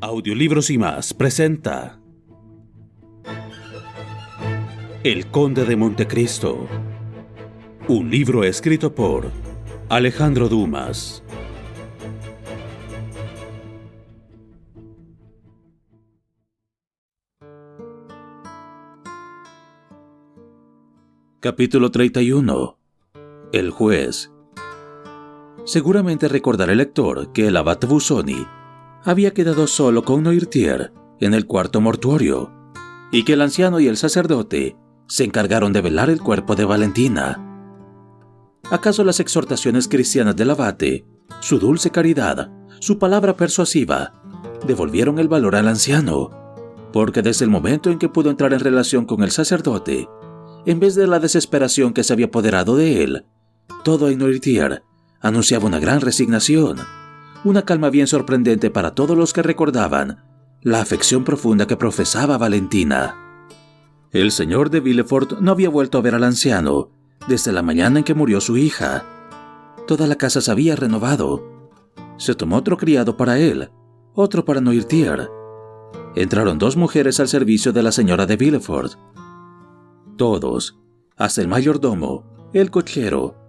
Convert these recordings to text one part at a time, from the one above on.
Audiolibros y más presenta El Conde de Montecristo, un libro escrito por Alejandro Dumas. Capítulo 31. El juez. Seguramente recordará el lector que el abad Busoni había quedado solo con Noirtier en el cuarto mortuorio, y que el anciano y el sacerdote se encargaron de velar el cuerpo de Valentina. ¿Acaso las exhortaciones cristianas del abate, su dulce caridad, su palabra persuasiva, devolvieron el valor al anciano? Porque desde el momento en que pudo entrar en relación con el sacerdote, en vez de la desesperación que se había apoderado de él, todo en Noirtier anunciaba una gran resignación, una calma bien sorprendente para todos los que recordaban la afección profunda que profesaba Valentina. El señor de Villefort no había vuelto a ver al anciano desde la mañana en que murió su hija. Toda la casa se había renovado. Se tomó otro criado para él, otro para Noirtier. Entraron dos mujeres al servicio de la señora de Villefort. Todos, hasta el mayordomo, el cochero,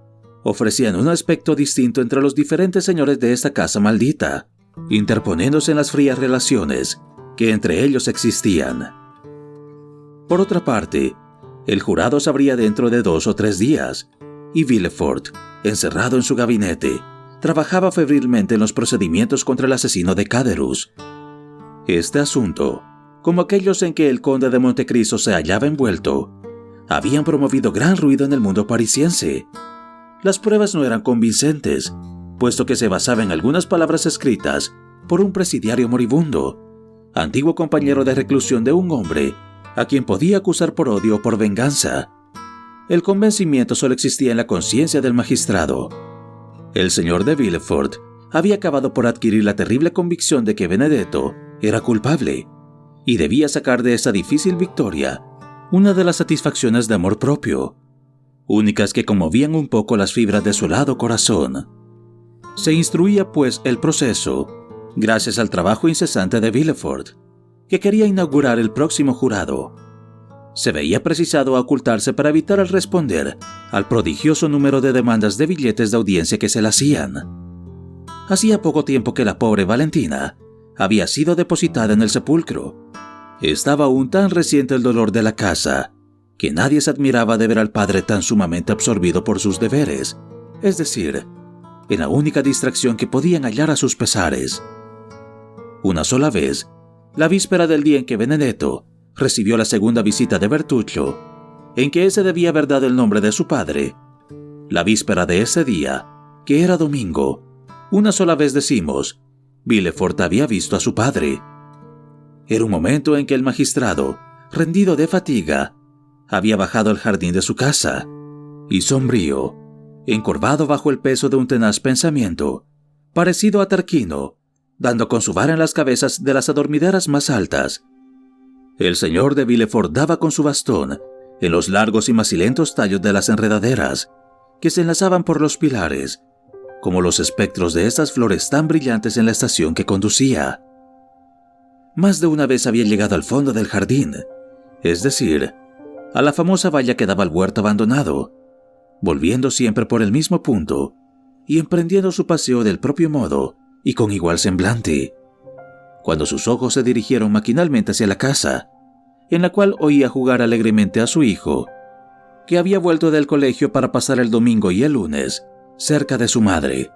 ofrecían un aspecto distinto entre los diferentes señores de esta casa maldita, interponiéndose en las frías relaciones que entre ellos existían. Por otra parte, el jurado sabría dentro de 2 o 3 días, y Villefort, encerrado en su gabinete, trabajaba febrilmente en los procedimientos contra el asesino de Caderousse. Este asunto, como aquellos en que el conde de Montecristo se hallaba envuelto, habían promovido gran ruido en el mundo parisiense. Las pruebas no eran convincentes, puesto que se basaba en algunas palabras escritas por un presidiario moribundo, antiguo compañero de reclusión de un hombre a quien podía acusar por odio o por venganza. El convencimiento solo existía en la conciencia del magistrado. El señor de Villefort había acabado por adquirir la terrible convicción de que Benedetto era culpable, y debía sacar de esa difícil victoria una de las satisfacciones de amor propio, únicas que conmovían un poco las fibras de su helado corazón. Se instruía, pues, el proceso, gracias al trabajo incesante de Villefort, que quería inaugurar el próximo jurado. Se veía precisado a ocultarse para evitar el responder al prodigioso número de demandas de billetes de audiencia que se le hacían. Hacía poco tiempo que la pobre Valentina había sido depositada en el sepulcro. Estaba aún tan reciente el dolor de la casa, que nadie se admiraba de ver al padre tan sumamente absorbido por sus deberes, es decir, en la única distracción que podían hallar a sus pesares. Una sola vez, la víspera del día en que Benedetto recibió la segunda visita de Bertuccio, en que ese debía haber dado el nombre de su padre, la víspera de ese día, que era domingo, una sola vez decimos, Villefort había visto a su padre. Era un momento en que el magistrado, rendido de fatiga, había bajado al jardín de su casa, y sombrío, encorvado bajo el peso de un tenaz pensamiento, parecido a Tarquino, dando con su vara en las cabezas de las adormideras más altas, el señor de Villefort daba con su bastón en los largos y macilentos tallos de las enredaderas que se enlazaban por los pilares, como los espectros de estas flores tan brillantes en la estación que conducía. Más de una vez había llegado al fondo del jardín, es decir, a la famosa valla que daba al huerto abandonado, volviendo siempre por el mismo punto y emprendiendo su paseo del propio modo y con igual semblante, cuando sus ojos se dirigieron maquinalmente hacia la casa, en la cual oía jugar alegremente a su hijo, que había vuelto del colegio para pasar el domingo y el lunes cerca de su madre.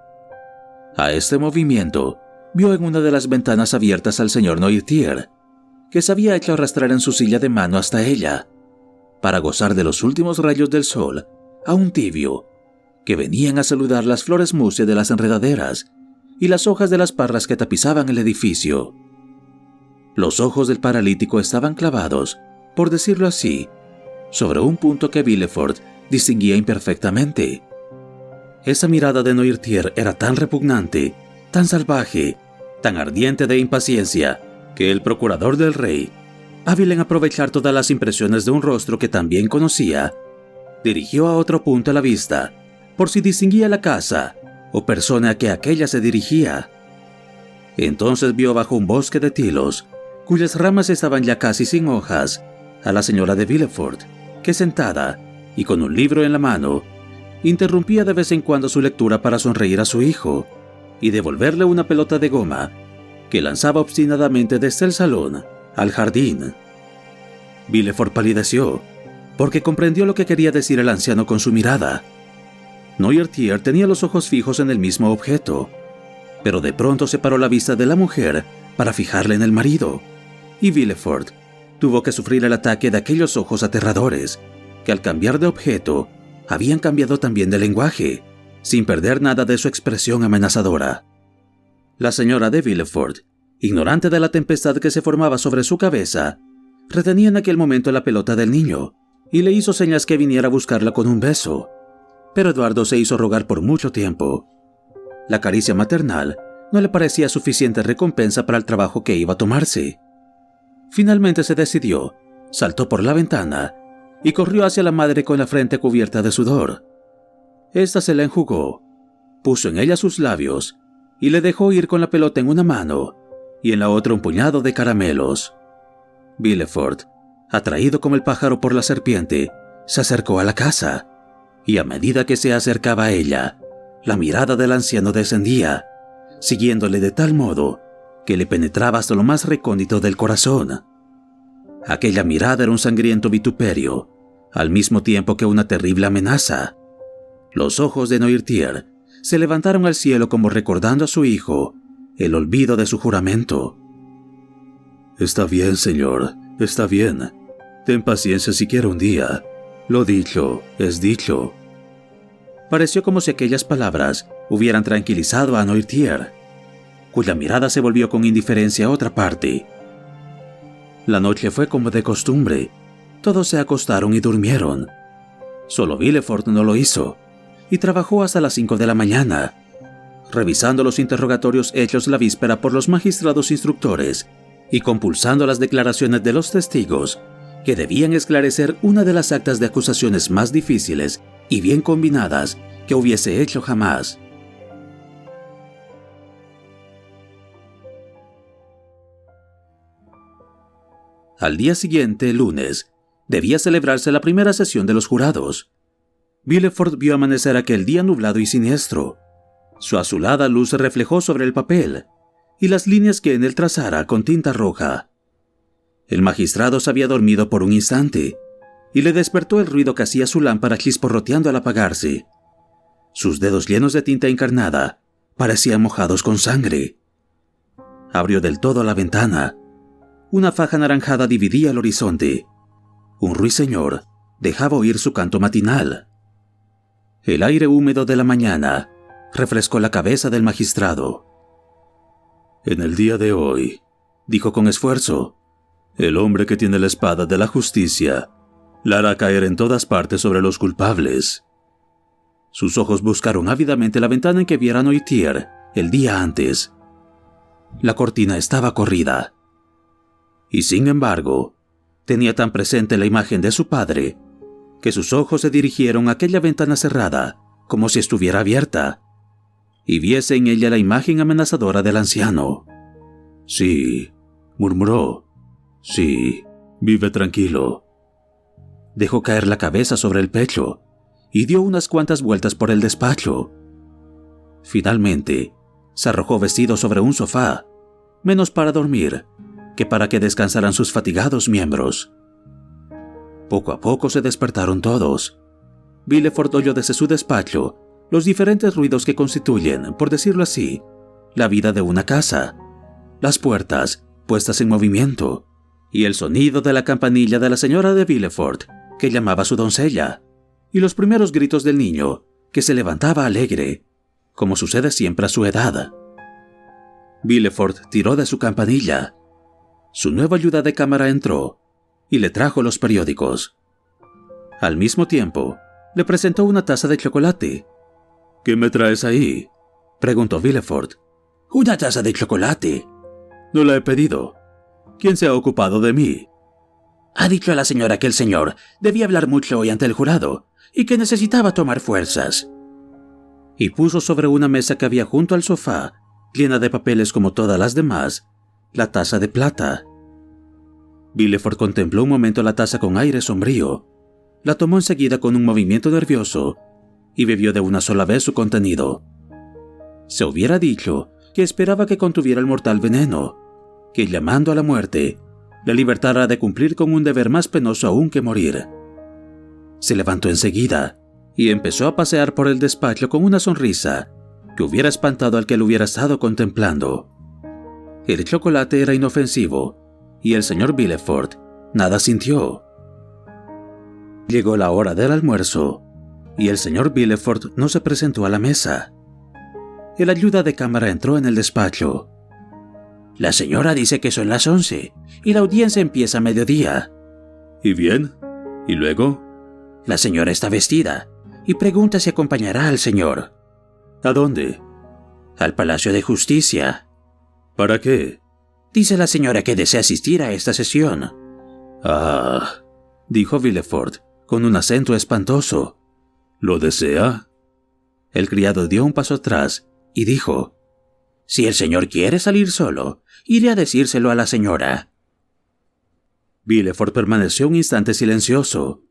A este movimiento vio en una de las ventanas abiertas al señor Noirtier, que se había hecho arrastrar en su silla de mano hasta ella, para gozar de los últimos rayos del sol, aún tibio, que venían a saludar las flores mucias de las enredaderas y las hojas de las parras que tapizaban el edificio. Los ojos del paralítico estaban clavados, por decirlo así, sobre un punto que Villefort distinguía imperfectamente. Esa mirada de Noirtier era tan repugnante, tan salvaje, tan ardiente de impaciencia, que el procurador del rey, hábil en aprovechar todas las impresiones de un rostro que también conocía, dirigió a otro punto la vista, por si distinguía la casa o persona a que aquella se dirigía. Entonces vio bajo un bosque de tilos, cuyas ramas estaban ya casi sin hojas, a la señora de Villefort, que sentada, y con un libro en la mano, interrumpía de vez en cuando su lectura para sonreír a su hijo y devolverle una pelota de goma que lanzaba obstinadamente desde el salón al jardín. Villefort palideció, porque comprendió lo que quería decir el anciano con su mirada. Noirtier tenía los ojos fijos en el mismo objeto, pero de pronto separó la vista de la mujer para fijarla en el marido, y Villefort tuvo que sufrir el ataque de aquellos ojos aterradores, que al cambiar de objeto, habían cambiado también de lenguaje, sin perder nada de su expresión amenazadora. La señora de Villefort, ignorante de la tempestad que se formaba sobre su cabeza, retenía en aquel momento la pelota del niño, y le hizo señas que viniera a buscarla con un beso. Pero Eduardo se hizo rogar por mucho tiempo. La caricia maternal no le parecía suficiente recompensa para el trabajo que iba a tomarse. Finalmente se decidió, saltó por la ventana y corrió hacia la madre con la frente cubierta de sudor. Esta se la enjugó, puso en ella sus labios y le dejó ir con la pelota en una mano y en la otra un puñado de caramelos. Villefort, atraído como el pájaro por la serpiente, se acercó a la casa, y a medida que se acercaba a ella, la mirada del anciano descendía, siguiéndole de tal modo que le penetraba hasta lo más recóndito del corazón. Aquella mirada era un sangriento vituperio, al mismo tiempo que una terrible amenaza. Los ojos de Noirtier se levantaron al cielo como recordando a su hijo el olvido de su juramento. «Está bien, señor, está bien. Ten paciencia siquiera un día. Lo dicho es dicho». Pareció como si aquellas palabras hubieran tranquilizado a Noirtier, cuya mirada se volvió con indiferencia a otra parte. La noche fue como de costumbre. Todos se acostaron y durmieron. Solo Villefort no lo hizo, y trabajó hasta las 5 de la mañana, revisando los interrogatorios hechos la víspera por los magistrados instructores y compulsando las declaraciones de los testigos, que debían esclarecer una de las actas de acusaciones más difíciles y bien combinadas que hubiese hecho jamás. Al día siguiente, lunes, debía celebrarse la primera sesión de los jurados. Villefort vio amanecer aquel día nublado y siniestro. Su azulada luz se reflejó sobre el papel y las líneas que en él trazara con tinta roja. El magistrado se había dormido por un instante y le despertó el ruido que hacía su lámpara chisporroteando al apagarse. Sus dedos llenos de tinta encarnada parecían mojados con sangre. Abrió del todo la ventana. Una faja anaranjada dividía el horizonte. Un ruiseñor dejaba oír su canto matinal. El aire húmedo de la mañana refrescó la cabeza del magistrado. «En el día de hoy», dijo con esfuerzo, «el hombre que tiene la espada de la justicia la hará caer en todas partes sobre los culpables». Sus ojos buscaron ávidamente la ventana en que viera Noirtier el día antes. La cortina estaba corrida. Y sin embargo, tenía tan presente la imagen de su padre, que sus ojos se dirigieron a aquella ventana cerrada como si estuviera abierta, y viese en ella la imagen amenazadora del anciano. «Sí», murmuró, «sí, vive tranquilo». Dejó caer la cabeza sobre el pecho y dio unas cuantas vueltas por el despacho. Finalmente, se arrojó vestido sobre un sofá, menos para dormir que para que descansaran sus fatigados miembros. Poco a poco se despertaron todos. Villefort oyó desde su despacho los diferentes ruidos que constituyen, por decirlo así, la vida de una casa, las puertas puestas en movimiento y el sonido de la campanilla de la señora de Villefort, que llamaba a su doncella, y los primeros gritos del niño, que se levantaba alegre, como sucede siempre a su edad. Villefort tiró de su campanilla. Su nueva ayuda de cámara entró y le trajo los periódicos. Al mismo tiempo, le presentó una taza de chocolate. «¿Qué me traes ahí?», preguntó Villefort. «Una taza de chocolate». «No la he pedido. ¿Quién se ha ocupado de mí?». «Ha dicho a la señora que el señor debía hablar mucho hoy ante el jurado y que necesitaba tomar fuerzas». Y puso sobre una mesa que había junto al sofá llena de papeles como todas las demás, la taza de plata. Villefort contempló un momento la taza con aire sombrío, la tomó enseguida con un movimiento nervioso y bebió de una sola vez su contenido. Se hubiera dicho que esperaba que contuviera el mortal veneno, que llamando a la muerte, la libertara de cumplir con un deber más penoso aún que morir. Se levantó enseguida y empezó a pasear por el despacho con una sonrisa que hubiera espantado al que lo hubiera estado contemplando. El chocolate era inofensivo y el señor Villefort nada sintió. Llegó la hora del almuerzo y el señor Villefort no se presentó a la mesa. El ayuda de cámara entró en el despacho. «La señora dice que son las 11 y la audiencia empieza a mediodía». «¿Y bien? ¿Y luego?» «La señora está vestida y pregunta si acompañará al señor». «¿A dónde?» «Al Palacio de Justicia». «¿Para qué?» «Dice la señora que desea asistir a esta sesión». «Ah», dijo Villefort con un acento espantoso. «¿Lo desea?» El criado dio un paso atrás y dijo: «Si el señor quiere salir solo, iré a decírselo a la señora». Villefort permaneció un instante silencioso.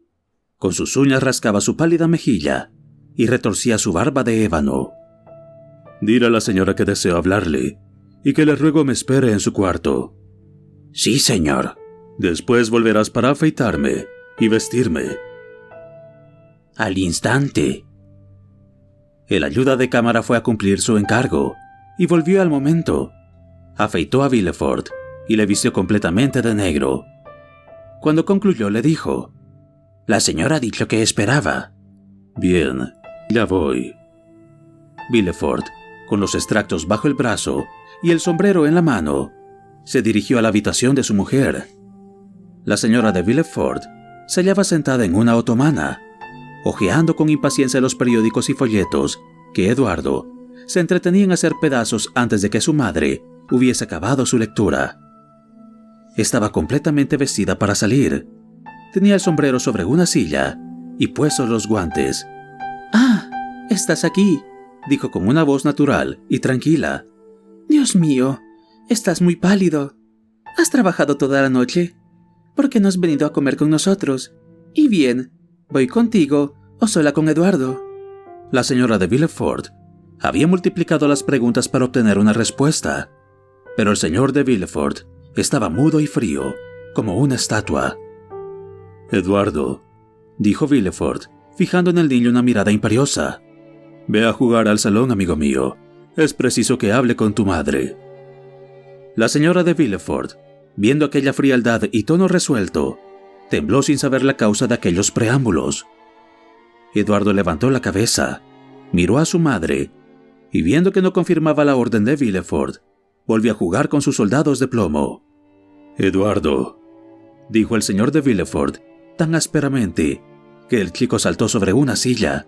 Con sus uñas rascaba su pálida mejilla y retorcía su barba de ébano. «Dile a la señora que deseo hablarle y que le ruego me espere en su cuarto». «Sí, señor». «Después volverás para afeitarme y vestirme». «Al instante». El ayuda de cámara fue a cumplir su encargo y volvió al momento. Afeitó a Villefort y le vistió completamente de negro. Cuando concluyó le dijo: «La señora ha dicho que esperaba». «Bien, ya voy». Villefort, con los extractos bajo el brazo y el sombrero en la mano, se dirigió a la habitación de su mujer. La señora de Villefort se hallaba sentada en una otomana, hojeando con impaciencia los periódicos y folletos que Eduardo se entretenía en hacer pedazos antes de que su madre hubiese acabado su lectura. Estaba completamente vestida para salir. Tenía el sombrero sobre una silla y puestos los guantes. «Ah, estás aquí», dijo con una voz natural y tranquila. «Dios mío, estás muy pálido. ¿Has trabajado toda la noche? ¿Por qué no has venido a comer con nosotros? Y bien, ¿voy contigo o sola con Eduardo?» La señora de Villefort había multiplicado las preguntas para obtener una respuesta, pero el señor de Villefort estaba mudo y frío, como una estatua. «Eduardo», dijo Villefort, fijando en el niño una mirada imperiosa, «ve a jugar al salón, amigo mío. Es preciso que hable con tu madre». La señora de Villefort, viendo aquella frialdad y tono resuelto, tembló sin saber la causa de aquellos preámbulos. Eduardo levantó la cabeza, miró a su madre, y viendo que no confirmaba la orden de Villefort, volvió a jugar con sus soldados de plomo. «Eduardo», dijo el señor de Villefort tan ásperamente que el chico saltó sobre una silla.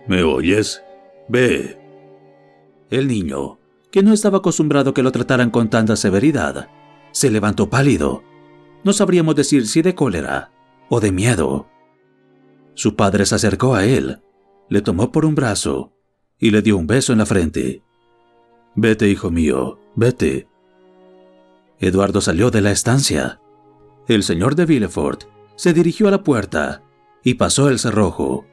«¿Me oyes? Ve». El niño, que no estaba acostumbrado a que lo trataran con tanta severidad, se levantó pálido. No sabríamos decir si de cólera o de miedo. Su padre se acercó a él, le tomó por un brazo y le dio un beso en la frente. «Vete, hijo mío, vete». Eduardo salió de la estancia. El señor de Villefort se dirigió a la puerta y pasó el cerrojo.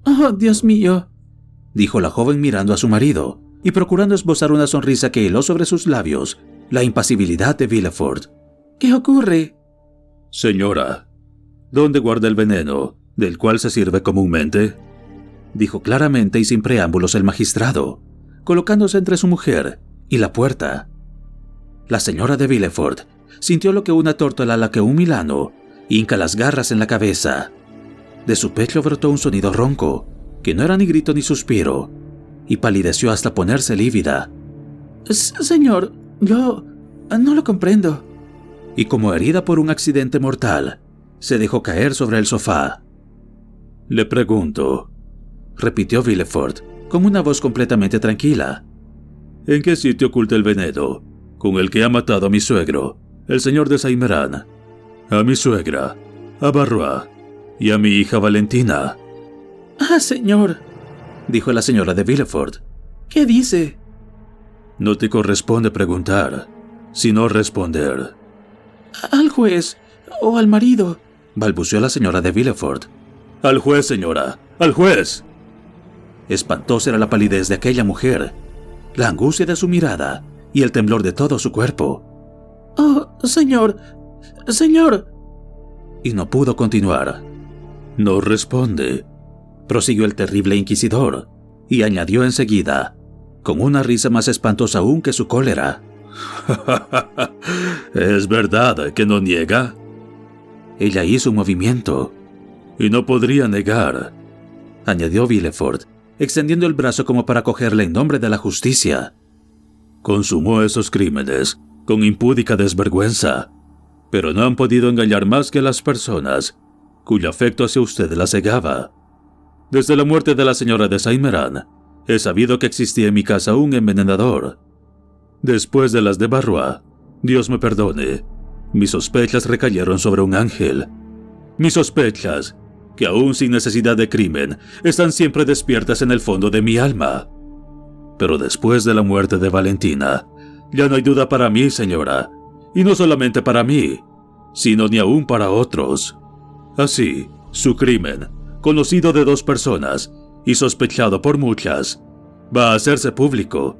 «Oh, Dios mío», dijo la joven mirando a su marido y procurando esbozar una sonrisa que heló sobre sus labios la impasibilidad de Villefort. «¿Qué ocurre?» «Señora, ¿dónde guarda el veneno del cual se sirve comúnmente?», dijo claramente y sin preámbulos el magistrado, colocándose entre su mujer y la puerta. La señora de Villefort sintió lo que una tórtola, la que un milano, hinca las garras en la cabeza. De su pecho brotó un sonido ronco, que no era ni grito ni suspiro, y palideció hasta ponerse lívida. «Señor, yo no lo comprendo». Y como herida por un accidente mortal, se dejó caer sobre el sofá. «Le pregunto», repitió Villefort, con una voz completamente tranquila, «¿en qué sitio oculta el veneno con el que ha matado a mi suegro, el señor de Saint-Méran, a mi suegra, a Barrois ¿Y a mi hija Valentina? Ah, señor, dijo la señora de Villefort. ¿Qué dice? No te corresponde preguntar, sino responder. Al juez o al marido, balbuceó la señora de Villefort. Al juez, señora, al juez. Espantosa era la palidez de aquella mujer, la angustia de su mirada y el temblor de todo su cuerpo. Oh, señor, señor. Y no pudo continuar. No responde, prosiguió el terrible inquisidor, y añadió enseguida, con una risa más espantosa aún que su cólera. ¿Es verdad que no niega? Ella hizo un movimiento. Y no podría negar, añadió Villefort, extendiendo el brazo como para cogerla en nombre de la justicia. Consumó esos crímenes con impúdica desvergüenza, pero no han podido engañar más que las personas cuyo afecto hacia usted la cegaba. Desde la muerte de la señora de Saint-Méran, he sabido que existía en mi casa un envenenador. Después de las de Barrois, Dios me perdone, mis sospechas recayeron sobre un ángel. Mis sospechas, que aún sin necesidad de crimen, están siempre despiertas en el fondo de mi alma. Pero después de la muerte de Valentina, ya no hay duda para mí, señora, y no solamente para mí, sino ni aún para otros. Así, su crimen, conocido de 2 personas y sospechado por muchas, va a hacerse público.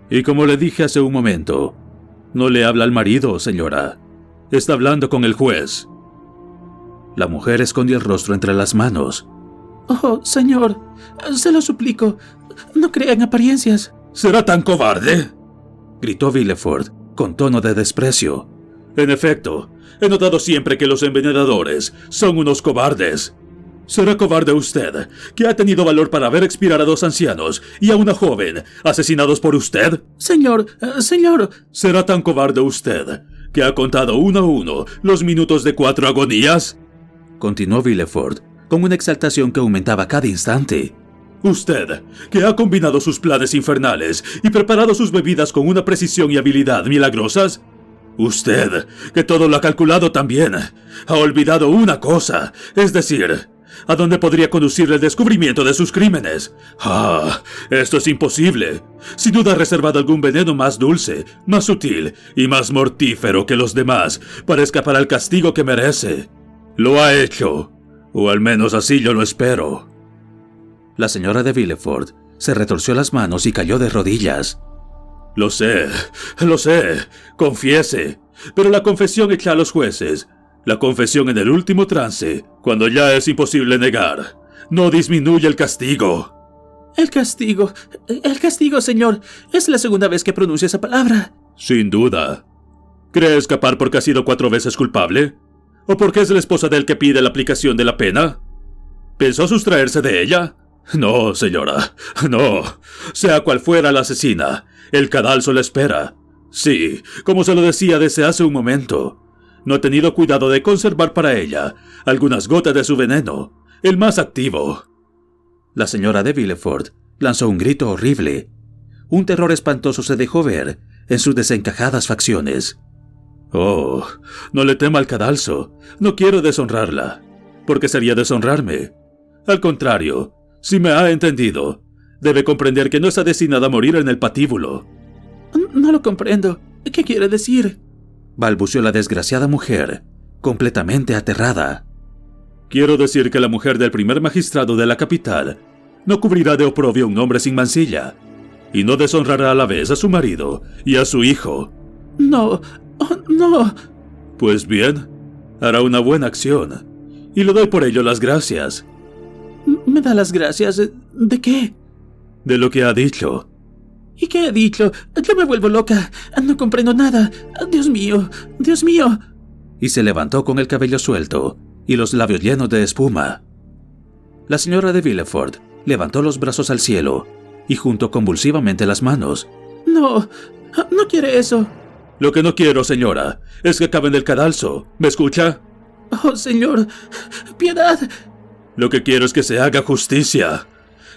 Y como le dije hace un momento, no le habla al marido, señora. Está hablando con el juez. La mujer escondió el rostro entre las manos. Oh, señor, se lo suplico, no crea en apariencias. ¿Será tan cobarde?, gritó Villefort con tono de desprecio. En efecto, he notado siempre que los envenenadores son unos cobardes. ¿Será cobarde usted, que ha tenido valor para ver expirar a 2 ancianos y a una joven asesinados por usted? Señor, señor. ¿Será tan cobarde usted, que ha contado uno a uno los minutos de 4 agonías? Continuó Villefort, con una exaltación que aumentaba cada instante. Usted, que ha combinado sus planes infernales y preparado sus bebidas con una precisión y habilidad milagrosas. Usted, que todo lo ha calculado también, ha olvidado una cosa, es decir, a dónde podría conducirle el descubrimiento de sus crímenes. ¡Ah! Esto es imposible. Sin duda ha reservado algún veneno más dulce, más sutil y más mortífero que los demás para escapar al castigo que merece. Lo ha hecho, o al menos así yo lo espero. La señora de Villefort se retorció las manos y cayó de rodillas. Lo sé, confiese, pero la confesión hecha a los jueces, la confesión en el último trance, cuando ya es imposible negar, no disminuye el castigo. El castigo, señor, es la segunda vez que pronuncio esa palabra. Sin duda. ¿Cree escapar porque ha sido 4 veces culpable? ¿O porque es la esposa del que pide la aplicación de la pena? ¿Pensó sustraerse de ella? No, señora, no. Sea cual fuera la asesina, el cadalso la espera. Sí, como se lo decía desde hace un momento. No ha tenido cuidado de conservar para ella algunas gotas de su veneno, el más activo. La señora de Villefort lanzó un grito horrible. Un terror espantoso se dejó ver en sus desencajadas facciones. Oh, no le tema al cadalso. No quiero deshonrarla, porque sería deshonrarme. Al contrario, si me ha entendido, debe comprender que no está destinada a morir en el patíbulo. No lo comprendo. ¿Qué quiere decir? Balbuceó la desgraciada mujer, completamente aterrada. Quiero decir que la mujer del primer magistrado de la capital no cubrirá de oprobio a un hombre sin mancilla, y no deshonrará a la vez a su marido y a su hijo. No, oh, no. Pues bien, hará una buena acción, y le doy por ello las gracias. ¿Me da las gracias? ¿De qué? De lo que ha dicho. ¿Y qué ha dicho? Yo me vuelvo loca. No comprendo nada. Dios mío, Dios mío. Y se levantó con el cabello suelto y los labios llenos de espuma. La señora de Villefort levantó los brazos al cielo y juntó convulsivamente las manos. No, no quiere eso. Lo que no quiero, señora, es que acaben del cadalso. ¿Me escucha? Oh, señor, piedad. Lo que quiero es que se haga justicia.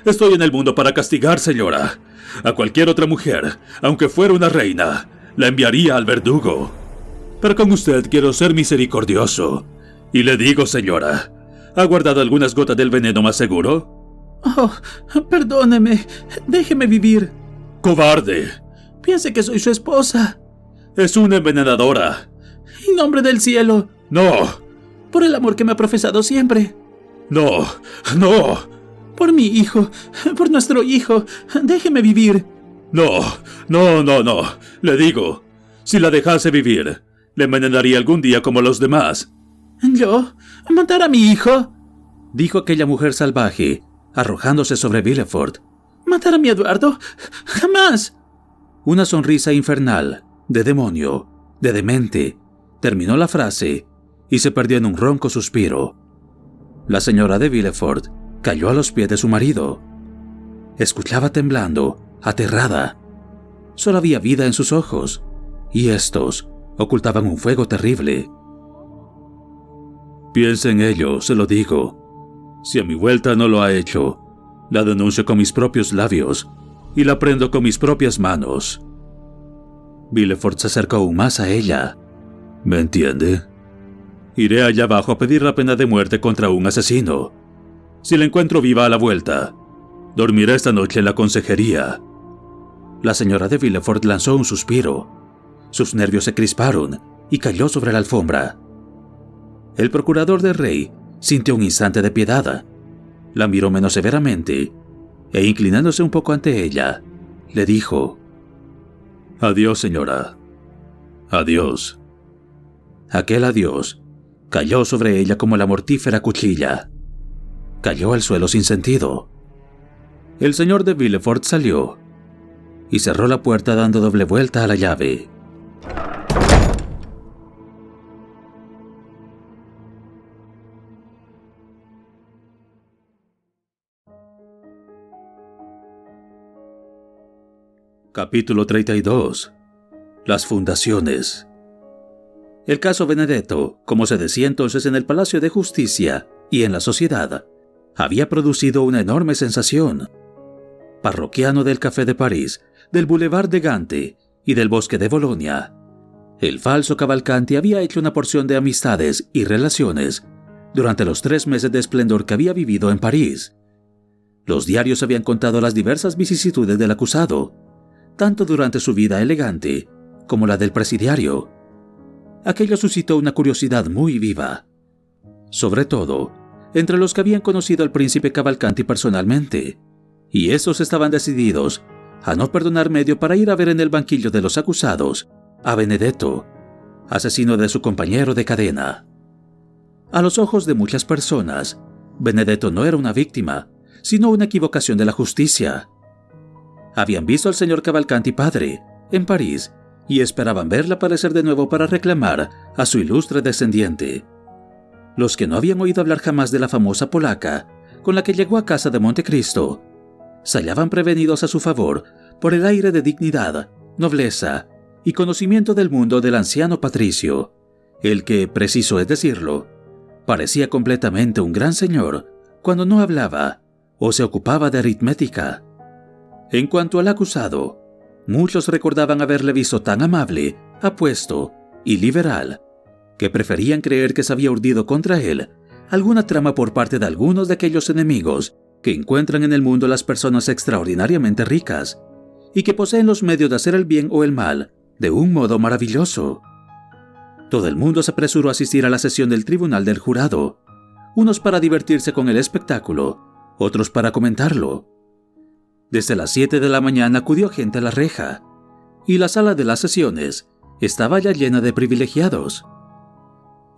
Estoy en el mundo para castigar, señora. A cualquier otra mujer, aunque fuera una reina, la enviaría al verdugo. Pero con usted quiero ser misericordioso. Y le digo, señora, ¿Ha guardado algunas gotas del veneno más seguro? Oh, perdóneme. Déjeme vivir. ¡Cobarde! Piense que soy su esposa. ¡Es una envenenadora! En nombre del cielo. ¡No! Por el amor que me ha profesado siempre. ¡No! ¡No! Por mi hijo. Por nuestro hijo. Déjeme vivir. No. Le digo, si la dejase vivir, le envenenaría algún día como los demás. ¿Yo? ¿Matar a mi hijo? Dijo aquella mujer salvaje, arrojándose sobre Villefort. ¿Matar a mi Eduardo? ¡Jamás! Una sonrisa infernal, de demonio, de demente, terminó la frase y se perdió en un ronco suspiro. La señora de Villefort cayó a los pies de su marido. Escuchaba temblando, aterrada. Solo había vida en sus ojos, y estos ocultaban un fuego terrible. Piensa en ello, se lo digo. Si a mi vuelta no lo ha hecho, la denuncio con mis propios labios y la prendo con mis propias manos. Villefort se acercó aún más a ella. ¿Me entiende? Iré allá abajo a pedir la pena de muerte contra un asesino. Si la encuentro viva a la vuelta, dormiré esta noche en la consejería. La señora de Villefort lanzó un suspiro. Sus nervios se crisparon y cayó sobre la alfombra. El procurador del rey sintió un instante de piedad. La miró menos severamente e, inclinándose un poco ante ella, le dijo: «Adiós, señora. Adiós». Aquel adiós cayó sobre ella como la mortífera cuchilla. Cayó al suelo sin sentido. El señor de Villefort salió y cerró la puerta dando doble vuelta a la llave. Capítulo 32. Las fundaciones. El caso Benedetto, como se decía entonces en el Palacio de Justicia y en la sociedad, había producido una enorme sensación. Parroquiano del Café de París, del Boulevard de Gante y del Bosque de Bolonia, el falso Cavalcanti había hecho una porción de amistades y relaciones durante los 3 meses de esplendor que había vivido en París. Los diarios habían contado las diversas vicisitudes del acusado, tanto durante su vida elegante como la del presidiario. Aquello suscitó una curiosidad muy viva, sobre todo entre los que habían conocido al príncipe Cavalcanti personalmente, y estos estaban decididos a no perdonar medio para ir a ver en el banquillo de los acusados a Benedetto, asesino de su compañero de cadena. A los ojos de muchas personas, Benedetto no era una víctima, sino una equivocación de la justicia. Habían visto al señor Cavalcanti padre, en París, y esperaban verla aparecer de nuevo para reclamar a su ilustre descendiente. Los que no habían oído hablar jamás de la famosa polaca, con la que llegó a casa de Montecristo, se hallaban prevenidos a su favor por el aire de dignidad, nobleza y conocimiento del mundo del anciano patricio, el que, preciso es decirlo, parecía completamente un gran señor cuando no hablaba o se ocupaba de aritmética. En cuanto al acusado, muchos recordaban haberle visto tan amable, apuesto y liberal, que preferían creer que se había urdido contra él alguna trama por parte de algunos de aquellos enemigos que encuentran en el mundo las personas extraordinariamente ricas y que poseen los medios de hacer el bien o el mal de un modo maravilloso. Todo el mundo se apresuró a asistir a la sesión del tribunal del jurado, unos para divertirse con el espectáculo, otros para comentarlo. Desde las 7 de la mañana acudió gente a la reja, y la sala de las sesiones estaba ya llena de privilegiados.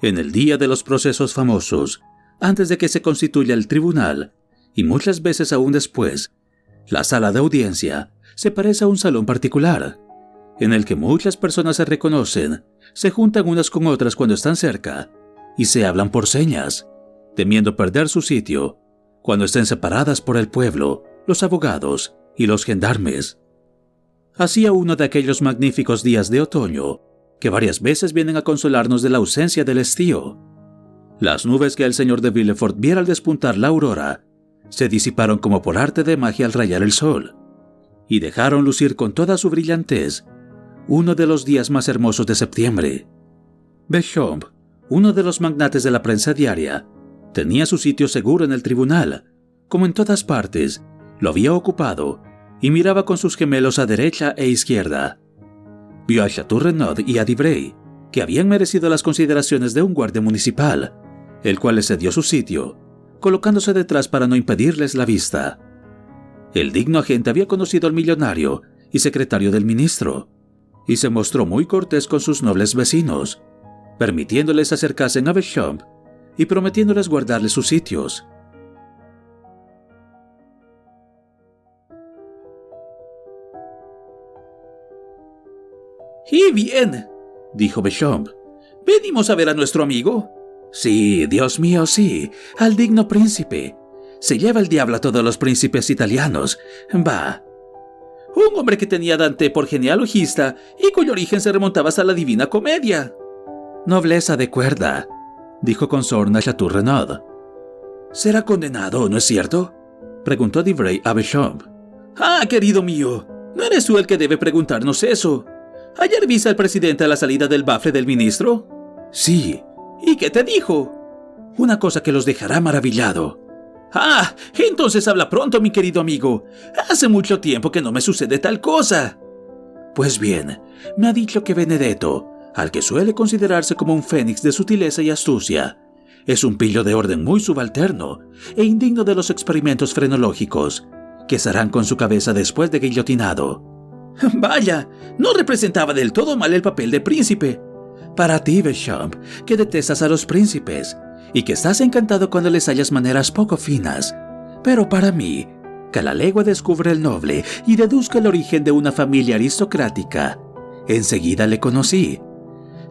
En el día de los procesos famosos, antes de que se constituya el tribunal, y muchas veces aún después, la sala de audiencia se parece a un salón particular, en el que muchas personas se reconocen, se juntan unas con otras cuando están cerca, y se hablan por señas, temiendo perder su sitio, cuando estén separadas por el pueblo, los abogados y los gendarmes. Hacía uno de aquellos magníficos días de otoño que varias veces vienen a consolarnos de la ausencia del estío. Las nubes que el señor de Villefort viera al despuntar la aurora se disiparon como por arte de magia al rayar el sol, y dejaron lucir con toda su brillantez uno de los días más hermosos de septiembre. Beauchamp, uno de los magnates de la prensa diaria, Tenía su sitio seguro en el tribunal. Como en todas partes, lo había ocupado y miraba con sus gemelos a derecha e izquierda. Vio a Chateau Renaud y a Debray, que habían merecido las consideraciones de un guardia municipal, el cual les cedió su sitio, colocándose detrás para no impedirles la vista. El digno agente había conocido al millonario y secretario del ministro, y se mostró muy cortés con sus nobles vecinos, permitiéndoles acercarse a Beauchamp y prometiéndoles guardarles sus sitios. «Y bien», dijo Beauchamp, «venimos a ver a nuestro amigo». «Sí, Dios mío, sí, al digno príncipe. Se lleva el diablo a todos los príncipes italianos. Va». «Un hombre que tenía a Dante por genealogista y cuyo origen se remontaba hasta la Divina Comedia». «Nobleza de cuerda», dijo con sorna Chateau Renaud. «¿Será condenado, no es cierto?», preguntó Debray a Beauchamp. «Ah, querido mío, no eres tú el que debe preguntarnos eso. ¿Ayer viste al presidente a la salida del bafle del ministro?» «Sí». «¿Y qué te dijo?» «Una cosa que los dejará maravillado». «Ah, entonces habla pronto, mi querido amigo. Hace mucho tiempo que no me sucede tal cosa». «Pues bien, me ha dicho que Benedetto, al que suele considerarse como un fénix de sutileza y astucia, es un pillo de orden muy subalterno e indigno de los experimentos frenológicos que se harán con su cabeza después de guillotinado». «Vaya, no representaba del todo mal el papel de príncipe». «Para ti, Beauchamp, que detestas a los príncipes y que estás encantado cuando les hallas maneras poco finas. Pero para mí, que a la legua descubre el noble y deduzca el origen de una familia aristocrática, enseguida le conocí».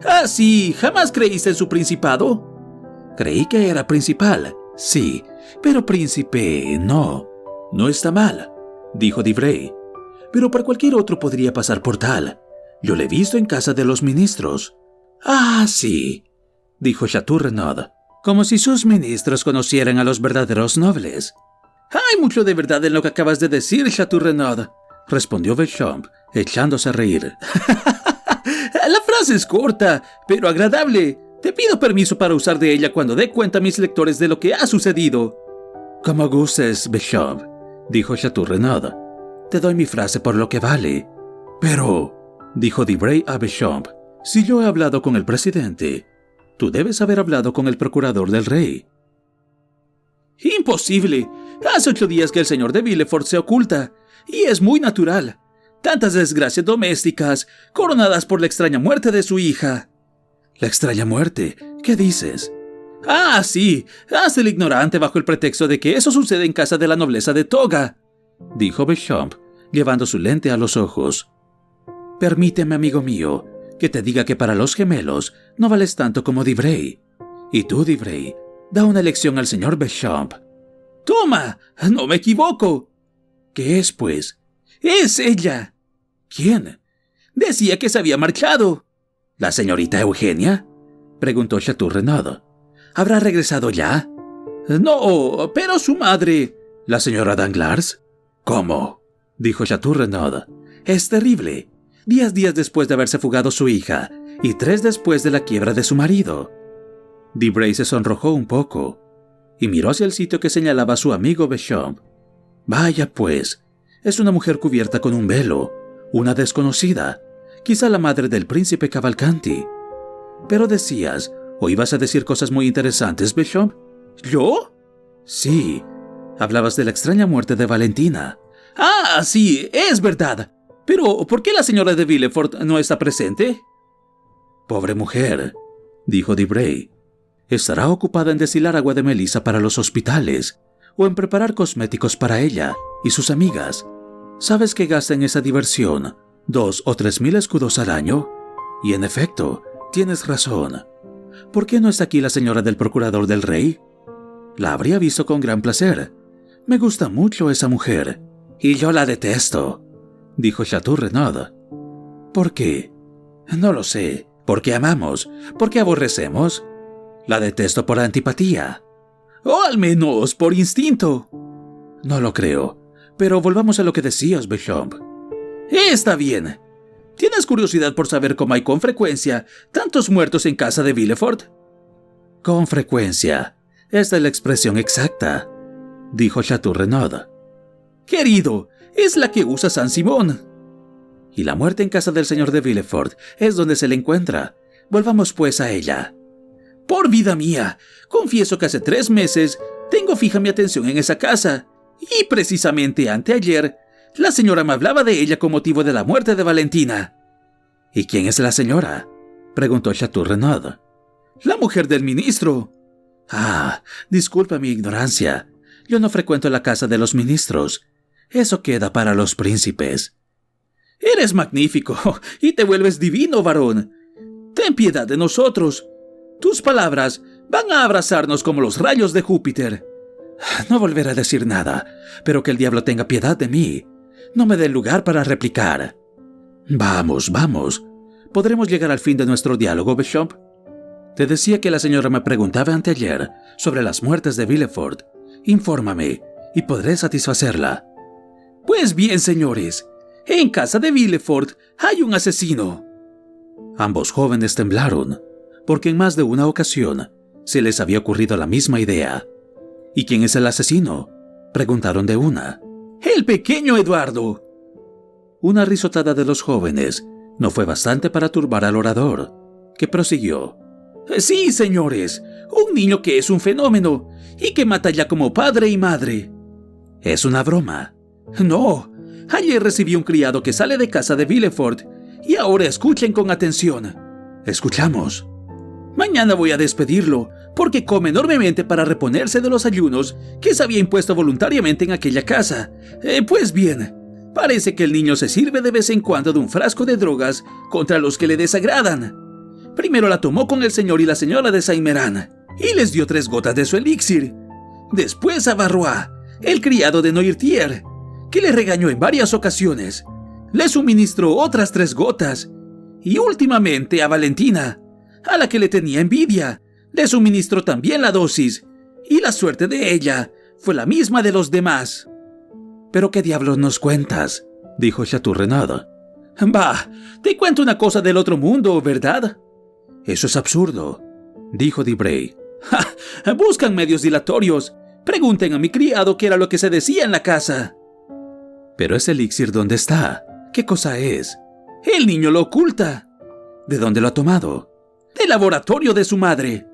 «Ah, sí, ¿jamás creíste en su principado?» «Creí que era principal, sí, pero príncipe no». «No está mal», dijo Debray, «pero para cualquier otro podría pasar por tal. Yo le he visto en casa de los ministros». «Ah, sí», dijo Chateau Renaud, como si sus ministros conocieran a los verdaderos nobles. «Hay mucho de verdad en lo que acabas de decir, Chateau Renaud», respondió Beauchamp, echándose a reír. «La frase es corta, pero agradable. Te pido permiso para usar de ella cuando dé cuenta a mis lectores de lo que ha sucedido». «Como gustes, Beauchamp», dijo Chateau Renaud. «Te doy mi frase por lo que vale». «Pero», dijo Debray a Beauchamp, «si yo he hablado con el presidente, tú debes haber hablado con el procurador del rey». «Imposible. Hace 8 días que el señor de Villefort se oculta, y es muy natural. Tantas desgracias domésticas, coronadas por la extraña muerte de su hija». «¿La extraña muerte? ¿Qué dices?» «Ah, sí, haz el ignorante bajo el pretexto de que eso sucede en casa de la nobleza de Toga», dijo Beauchamp, llevando su lente a los ojos. «Permíteme, amigo mío, que te diga que para los gemelos no vales tanto como Debray. Y tú, Debray, da una lección al señor Beauchamp». «Toma, no me equivoco». «¿Qué es, pues?» «Es ella». «¿Quién?» «Decía que se había marchado». «¿La señorita Eugenia?», preguntó Chateau Renaud. «¿Habrá regresado ya?» «No, pero su madre». «¿La señora Danglars?» «¿Cómo?», dijo Chateau Renaud. «Es terrible. 10 días después de haberse fugado su hija y 3 después de la quiebra de su marido». Debray se sonrojó un poco y miró hacia el sitio que señalaba su amigo Beauchamp. «Vaya pues, es una mujer cubierta con un velo, una desconocida, quizá la madre del príncipe Cavalcanti. Pero decías, o ibas a decir cosas muy interesantes, Beauchamp». ¿Yo? «Sí, hablabas de la extraña muerte de Valentina». «Ah, sí, es verdad. Pero, ¿por qué la señora de Villefort no está presente?» «Pobre mujer», dijo Debray. «Estará ocupada en destilar agua de melisa para los hospitales o en preparar cosméticos para ella y sus amigas. ¿Sabes que gasta en esa diversión 2 o 3 mil escudos al año? Y en efecto, tienes razón. ¿Por qué no está aquí la señora del procurador del rey? La habría visto con gran placer. Me gusta mucho esa mujer. Y yo la detesto», dijo Chateau Renaud. «¿Por qué?» «No lo sé. ¿Por qué amamos? ¿Por qué aborrecemos? La detesto por antipatía». «O al menos por instinto». «No lo creo. Pero volvamos a lo que decías, Beauchamp». «Está bien. ¿Tienes curiosidad por saber cómo hay con frecuencia tantos muertos en casa de Villefort?» «Con frecuencia». Esta es la expresión exacta, dijo Chateau Renaud. Querido, es la que usa San Simón. Y la muerte en casa del señor de Villefort es donde se le encuentra. Volvamos pues a ella. Por vida mía, confieso que hace 3 meses tengo fija mi atención en esa casa, y precisamente anteayer, la señora me hablaba de ella con motivo de la muerte de Valentina. ¿Y quién es la señora?, preguntó Chateau Renaud. La mujer del ministro. Ah, disculpa mi ignorancia. Yo no frecuento la casa de los ministros. Eso queda para los príncipes. Eres magnífico y te vuelves divino, varón. Ten piedad de nosotros. Tus palabras van a abrazarnos como los rayos de Júpiter. No volveré a decir nada, pero que el diablo tenga piedad de mí. No me dé lugar para replicar. Vamos, vamos. ¿Podremos llegar al fin de nuestro diálogo, Beauchamp? Te decía que la señora me preguntaba anteayer sobre las muertes de Villefort. Infórmame, y podré satisfacerla. Pues bien, señores, en casa de Villefort hay un asesino. Ambos jóvenes temblaron, porque en más de una ocasión se les había ocurrido la misma idea. ¿Y quién es el asesino?, preguntaron de una. El pequeño Eduardo. Una risotada de los jóvenes no fue bastante para turbar al orador, que prosiguió. Sí, señores, un niño que es un fenómeno y que mata ya como padre y madre. ¿Es una broma? No, ayer recibí un criado que sale de casa de Villefort y ahora escuchen con atención. Escuchamos. Mañana voy a despedirlo porque come enormemente para reponerse de los ayunos que se había impuesto voluntariamente en aquella casa. Pues bien, parece que el niño se sirve de vez en cuando de un frasco de drogas contra los que le desagradan. Primero la tomó con el señor y la señora de Saint-Méran y les dio 3 gotas de su elixir. Después a Barrois, el criado de Noirtier, que le regañó en varias ocasiones. Le suministró otras 3 gotas. Y últimamente a Valentina, a la que le tenía envidia, le suministró también la dosis. Y la suerte de ella fue la misma de los demás. ¿Pero qué diablos nos cuentas?, dijo Chateau Renaud. Bah, te cuento una cosa del otro mundo, ¿verdad? Eso es absurdo, dijo Debray. Buscan medios dilatorios. Pregunten a mi criado qué era lo que se decía en la casa. ¿Pero ese elixir dónde está? ¿Qué cosa es? El niño lo oculta. ¿De dónde lo ha tomado? Del laboratorio de su madre.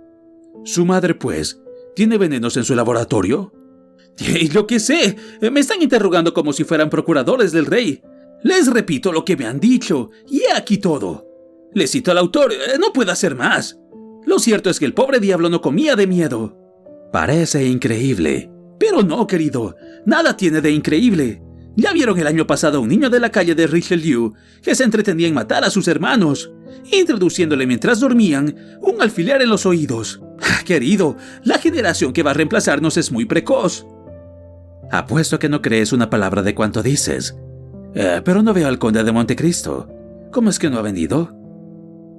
¿Su madre, pues, tiene venenos en su laboratorio? Yo qué sé, me están interrogando como si fueran procuradores del rey. Les repito lo que me han dicho, y he aquí todo. Les cito al autor, no puedo hacer más. Lo cierto es que el pobre diablo no comía de miedo. Parece increíble. Pero no, querido, nada tiene de increíble. Ya vieron el año pasado a un niño de la calle de Richelieu que se entretenía en matar a sus hermanos, introduciéndole mientras dormían un alfiler en los oídos. Querido, la generación que va a reemplazarnos es muy precoz. Apuesto que no crees una palabra de cuanto dices. Pero no veo al conde de Montecristo. ¿Cómo es que no ha venido?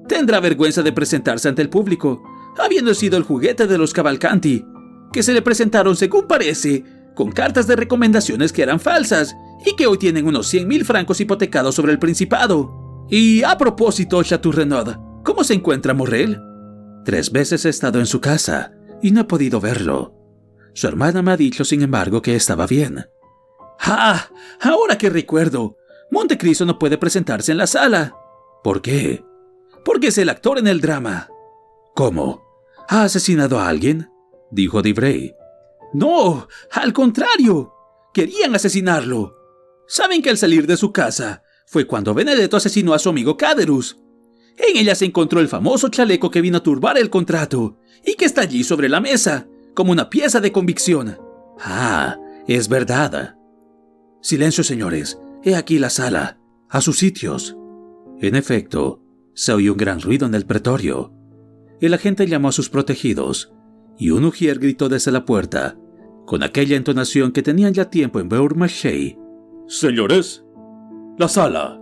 Tendrá vergüenza de presentarse ante el público, habiendo sido el juguete de los Cavalcanti, que se le presentaron, según parece, con cartas de recomendaciones que eran falsas y que hoy tienen unos 100.000 francos hipotecados sobre el Principado. Y a propósito, Chateau Renaud, ¿cómo se encuentra Morrel? 3 veces he estado en su casa y no he podido verlo. Su hermana me ha dicho, sin embargo, que estaba bien. ¡Ah! Ahora que recuerdo, Montecristo no puede presentarse en la sala. ¿Por qué? Porque es el actor en el drama. ¿Cómo? ¿Ha asesinado a alguien?, dijo Debray. No, al contrario. Querían asesinarlo. Saben que al salir de su casa fue cuando Benedetto asesinó a su amigo Caderus. En ella se encontró el famoso chaleco que vino a turbar el contrato y que está allí sobre la mesa, como una pieza de convicción. Ah, es verdad. Silencio, señores. He aquí la sala. A sus sitios. En efecto, se oyó un gran ruido en el pretorio. El agente llamó a sus protegidos, y un ujier gritó desde la puerta, con aquella entonación que tenían ya tiempo en Beaumarchais. Señores, la sala.